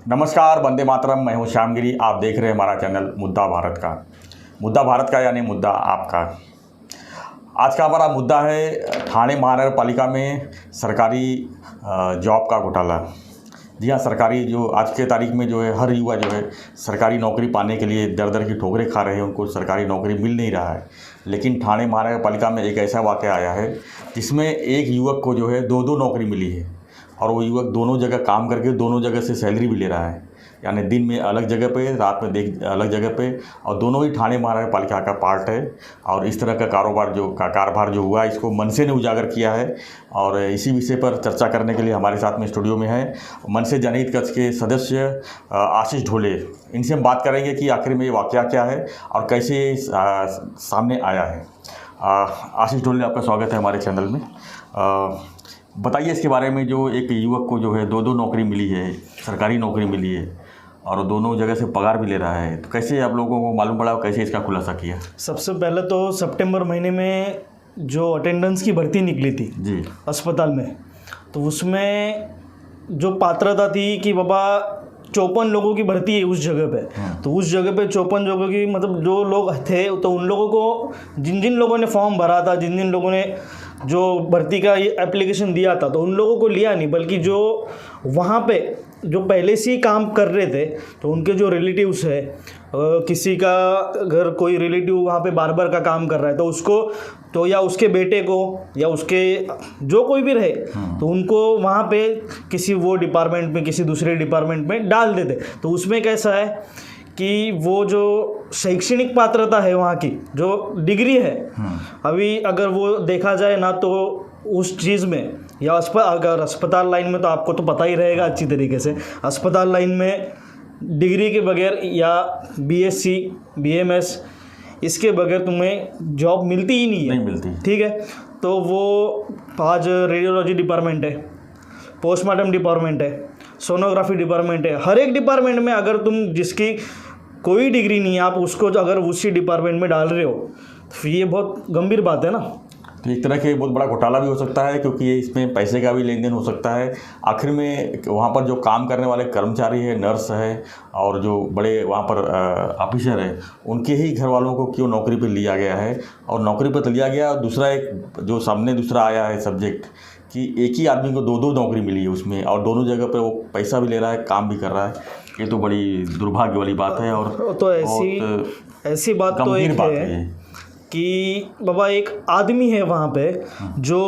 नमस्कार, वंदे मातरम। मैं हूं श्यामगिरी। आप देख रहे हैं हमारा चैनल मुद्दा भारत का यानी मुद्दा आपका। आज का हमारा मुद्दा है ठाणे महानगर में सरकारी जॉब का घोटाला। जी हाँ, सरकारी जो आज के तारीख में जो है हर युवा जो है सरकारी नौकरी पाने के लिए दर दर की ठोकरें खा रहे हैं, उनको सरकारी नौकरी मिल नहीं रहा है। लेकिन ठाणे महानगर में एक ऐसा वाक़या आया है जिसमें एक युवक को जो है दो नौकरी मिली है और वो युवक दोनों जगह काम करके दोनों जगह से सैलरी भी ले रहा है। यानी दिन में अलग जगह पे, रात में अलग जगह पे, और दोनों ही ठाणे महानगर का पार्ट है। और इस तरह का कारभार जो हुआ इसको मनसे ने उजागर किया है। और इसी विषय पर चर्चा करने के लिए हमारे साथ में स्टूडियो में है मनसे जनहित कक्ष के सदस्य आशीष ढोले। इनसे हम बात करेंगे कि आखिर में ये वाक़या क्या है और कैसे सामने आया है। आशीष ढोले, आपका स्वागत है हमारे चैनल में। बताइए इसके बारे में, जो एक युवक को जो है दो नौकरी मिली है, सरकारी नौकरी मिली है और दोनों जगह से पगार भी ले रहा है, तो कैसे आप लोगों को मालूम पड़ा, कैसे इसका खुलासा किया? सबसे पहले तो सितंबर महीने में जो अटेंडेंस की भर्ती निकली थी जी अस्पताल में, तो उसमें जो पात्रता थी कि बाबा 54 लोगों की भर्ती है उस जगह पे। तो उस जगह पे 54 लोगों की मतलब जो लोग थे, तो उन लोगों को जिन लोगों ने फॉर्म भरा था, जिन लोगों ने जो भर्ती का ये एप्लीकेशन दिया था, तो उन लोगों को लिया नहीं, बल्कि जो वहाँ पे जो पहले से ही काम कर रहे थे, तो उनके जो रिलेटिव्स है, किसी का अगर कोई रिलेटिव वहाँ पे बार्बर का काम कर रहा है तो उसको, तो या उसके बेटे को या उसके जो कोई भी रहे, तो उनको वहाँ पे किसी वो डिपार्टमेंट में, किसी दूसरे डिपार्टमेंट में डाल देते। तो उसमें कैसा है कि वो जो शैक्षणिक पात्रता है वहाँ की, जो डिग्री है, अभी अगर वो देखा जाए ना, तो उस चीज़ में या अगर अस्पताल लाइन में, तो आपको तो पता ही रहेगा अच्छी तरीके से, अस्पताल लाइन में डिग्री के बगैर या BSc BMS इसके बगैर तुम्हें जॉब मिलती ही नहीं मिलती। ठीक है, तो वो आज रेडियोलॉजी डिपार्टमेंट है, पोस्टमार्टम डिपार्टमेंट है, सोनोग्राफी डिपार्टमेंट है, हर एक डिपार्टमेंट में अगर तुम जिसकी कोई डिग्री नहीं है, आप उसको अगर उसी डिपार्टमेंट में डाल रहे हो, तो फिर ये बहुत गंभीर बात है ना। तो एक तरह के बहुत बड़ा घोटाला भी हो सकता है, क्योंकि ये इसमें पैसे का भी लेन देन हो सकता है। आखिर में वहाँ पर जो काम करने वाले कर्मचारी है, नर्स है और जो बड़े वहाँ पर ऑफिसर है, उनके ही घर वालों को क्यों नौकरी पर लिया गया है? और नौकरी पर तो लिया गया, और दूसरा एक जो सामने दूसरा आया है सब्जेक्ट कि एक ही आदमी को दो नौकरी मिली है उसमें, और दोनों जगह पे वो पैसा भी ले रहा है, काम भी कर रहा है। ये तो बड़ी दुर्भाग्य वाली बात है। और तो ऐसी बात तो एक है कि बाबा एक आदमी है वहाँ पे जो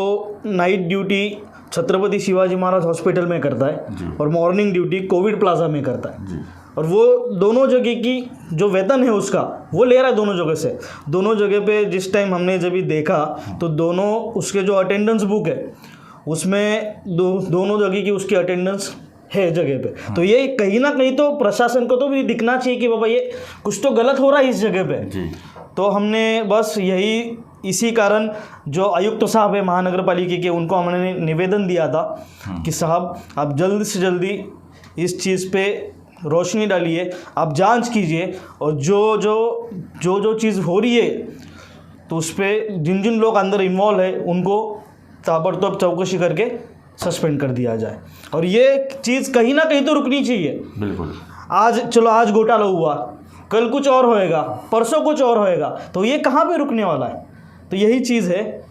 night duty Chhatrapati Shivaji Maharaj hospital में करता है और मॉर्निंग ड्यूटी कोविड प्लाजा में करता है, और वो दोनों जगह की जो वेतन है उसका वो ले रहा है दोनों जगह से। दोनों जगह पे जिस टाइम हमने जब भी देखा, तो दोनों उसके जो अटेंडेंस बुक है उसमें दोनों जगह की उसकी अटेंडेंस है जगह पे। तो ये कहीं ना कहीं तो प्रशासन को तो भी दिखना चाहिए कि बाबा ये कुछ तो गलत हो रहा है इस जगह पे। तो हमने बस इसी कारण जो आयुक्त साहब है महानगर पालिका के, उनको हमने निवेदन दिया था कि साहब आप जल्द से जल्दी इस चीज़ पे रोशनी डालिए, आप जांच कीजिए, और जो चीज़ हो रही है तो उस पर जिन लोग अंदर इन्वॉल्व है उनको ताबड़तोड़ चौकसी करके सस्पेंड कर दिया जाए। और ये चीज़ कहीं ना कहीं तो रुकनी चाहिए। बिल्कुल। आज घोटाला हुआ, कल कुछ और होएगा, परसों कुछ और होएगा, तो ये कहाँ पे रुकने वाला है? तो यही चीज़ है।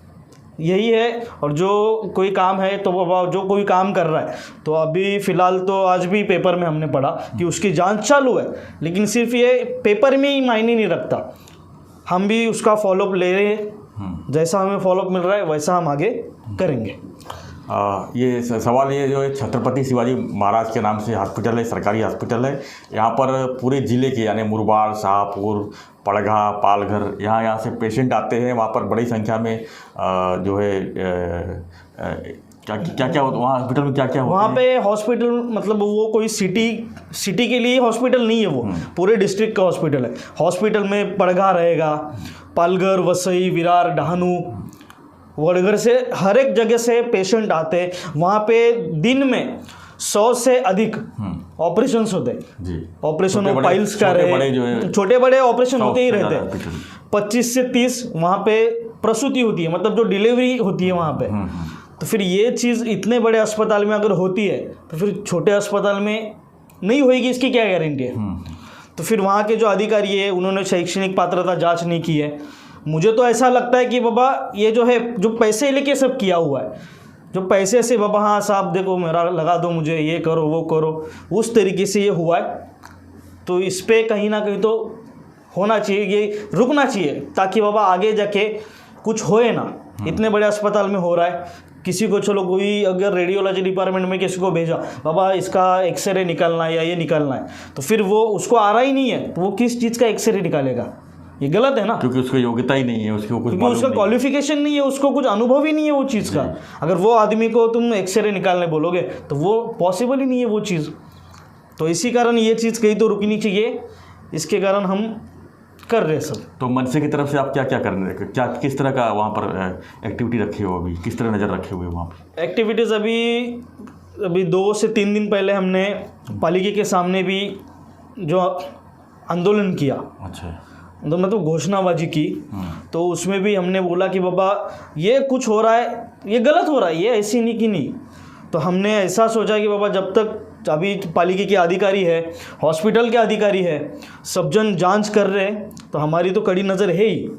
और जो कोई काम है, तो बाबा जो कोई काम कर रहा है, तो अभी फ़िलहाल तो आज भी पेपर में हमने पढ़ा कि उसकी जांच चालू है, लेकिन सिर्फ ये पेपर में ही मायने नहीं रखता, हम भी उसका फॉलोअप ले रहे हैं। जैसा हमें फॉलोअप मिल रहा है वैसा हम आगे करेंगे। ये सवाल ये जो है छत्रपति शिवाजी महाराज के नाम से हॉस्पिटल है, सरकारी हॉस्पिटल है। यहाँ पर पूरे ज़िले के यानी मुरबाड, शाहपुर, पड़घा, पालघर, यहाँ से पेशेंट आते हैं। वहाँ पर बड़ी संख्या में जो है क्या होता है वहाँ हॉस्पिटल में, क्या होता है वहाँ पे हॉस्पिटल? मतलब वो कोई सिटी के लिए हॉस्पिटल नहीं है, वो पूरे डिस्ट्रिक्ट का हॉस्पिटल है। हॉस्पिटल में पड़घा रहेगा, पालघर, वसई, विरार, डहाणू, वडगर से हर एक जगह से पेशेंट आते हैं। वहाँ पे दिन में 100 से अधिक ऑपरेशंस होते हैं। ऑपरेशन पाइल्स का रहे, छोटे बड़े ऑपरेशन होते ही रहते हैं। 25 से 30 वहाँ पे प्रसूति होती है, मतलब जो डिलीवरी होती है वहाँ पे। तो फिर ये चीज़ इतने बड़े अस्पताल में अगर होती है, तो फिर छोटे अस्पताल में नहीं होएगी इसकी क्या गारंटी है। तो फिर वहाँ के जो अधिकारी है उन्होंने शैक्षणिक पात्रता जांच नहीं की है। मुझे तो ऐसा लगता है कि बाबा ये जो है जो पैसे लेके सब किया हुआ है, जो पैसे से बाबा हाँ साहब देखो मेरा लगा दो, मुझे ये करो वो करो, उस तरीके से ये हुआ है। तो इस पे कहीं ना कहीं तो होना चाहिए, ये रुकना चाहिए ताकि बाबा आगे जाके कुछ होए ना। इतने बड़े अस्पताल में हो रहा है, किसी को चलो कोई अगर रेडियोलॉजी डिपार्टमेंट में किसी को भेजा बाबा इसका एक्सरे निकालना है या ये निकालना है, तो फिर वो उसको आ रहा ही नहीं है तो वो किस चीज़ का एक्सरे निकालेगा, ये गलत है ना। क्योंकि उसको योग्यता ही नहीं है, उसको कुछ क्योंकि उसका क्वालिफिकेशन नहीं है, उसको कुछ अनुभव ही नहीं है वो चीज़ का। अगर वो आदमी को तुम एक्सरे निकालने बोलोगे तो वो पॉसिबल ही नहीं है वो चीज़। तो इसी कारण ये चीज़ कहीं तो रुकनी चाहिए, इसके कारण हम कर रहे सब। तो मनसे की तरफ से आप क्या क्या करने, क्या किस तरह का वहाँ पर एक्टिविटी रखे हो, अभी किस तरह नज़र रखे हुए वहाँ पर एक्टिविटीज़? अभी 2 से 3 दिन पहले हमने पालिका के सामने भी जो आंदोलन किया, अच्छा, तो मतलब घोषणाबाजी की, तो उसमें भी हमने बोला कि बाबा ये कुछ हो रहा है, ये गलत हो रहा है, ये ऐसी नहीं कि नहीं। तो हमने ऐसा सोचा कि बाबा जब तक अभी पालिका के अधिकारी है, हॉस्पिटल के अधिकारी है, सब जन जांच कर रहे हैं तो हमारी तो कड़ी नज़र है ही।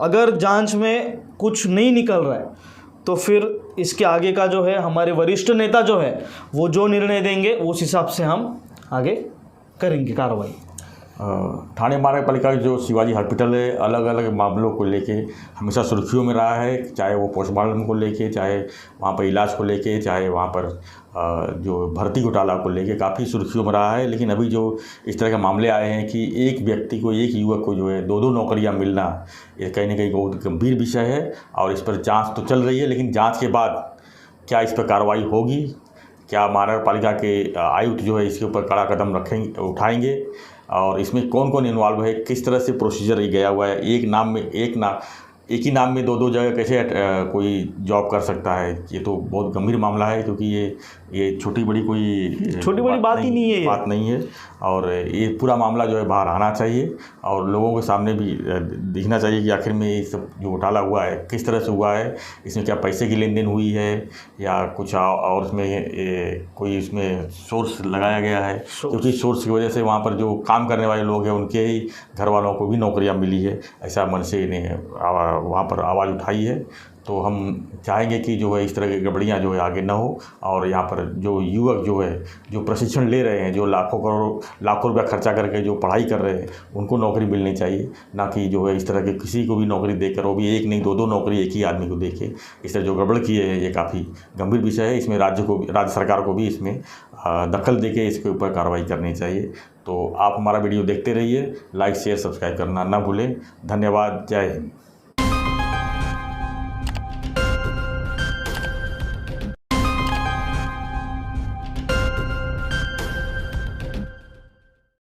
अगर जांच में कुछ नहीं निकल रहा है तो फिर इसके आगे का जो है हमारे वरिष्ठ नेता जो है वो जो निर्णय देंगे उस हिसाब से हम आगे करेंगे कार्रवाई। ठाणे महानगर पालिका जो शिवाजी हॉस्पिटल है, अलग अलग मामलों को लेके हमेशा सुर्खियों में रहा है, चाहे वो पोस्टमार्टम को लेके, चाहे वहाँ पर इलाज को लेके, चाहे वहाँ पर जो भर्ती घोटाला को लेके काफ़ी सुर्खियों में रहा है। लेकिन अभी जो इस तरह के मामले आए हैं कि एक व्यक्ति को, एक युवक को जो है 2-2 नौकरियां मिलना, ये कहीं ना कहीं बहुत गंभीर विषय है और इस पर जांच तो चल रही है। लेकिन जांच के बाद क्या इस पर कार्रवाई होगी, क्या महानगर पालिका के आयुक्त जो है इसके ऊपर कड़ा कदम उठाएंगे और इसमें कौन कौन इन्वॉल्व है, किस तरह से प्रोसीजर गया हुआ है, एक ही नाम में 2-2 जगह कैसे कोई जॉब कर सकता है, ये तो बहुत गंभीर मामला है। क्योंकि ये छोटी बड़ी बात ही नहीं है और ये पूरा मामला जो है बाहर आना चाहिए और लोगों के सामने भी दिखना चाहिए कि आखिर में ये सब जो घोटाला हुआ है किस तरह से हुआ है, इसमें क्या पैसे की लेन देन हुई है या कुछ और इसमें कोई इसमें सोर्स लगाया गया है। क्योंकि सोर्स की वजह से वहाँ पर जो काम करने वाले लोग हैं उनके ही घर वालों को भी नौकरियाँ मिली है, ऐसा मनसे ने वहाँ पर आवाज़ उठाई है। तो हम चाहेंगे कि जो है इस तरह की गड़बड़ियाँ जो है आगे ना हो और यहाँ पर जो युवक जो है जो प्रशिक्षण ले रहे हैं, जो लाखों रुपया खर्चा करके जो पढ़ाई कर रहे हैं, उनको नौकरी मिलनी चाहिए, ना कि जो है इस तरह के किसी को भी नौकरी देकर, वो भी एक नहीं 2-2 नौकरी एक ही आदमी को देके इस तरह जो गड़बड़ किए हैं, ये काफ़ी गंभीर विषय है। इसमें राज्य सरकार को भी इसमें दखल देके इसके ऊपर कार्रवाई करनी चाहिए। तो आप हमारा वीडियो देखते रहिए, लाइक शेयर सब्सक्राइब करना ना भूलें। धन्यवाद, जय हिंद।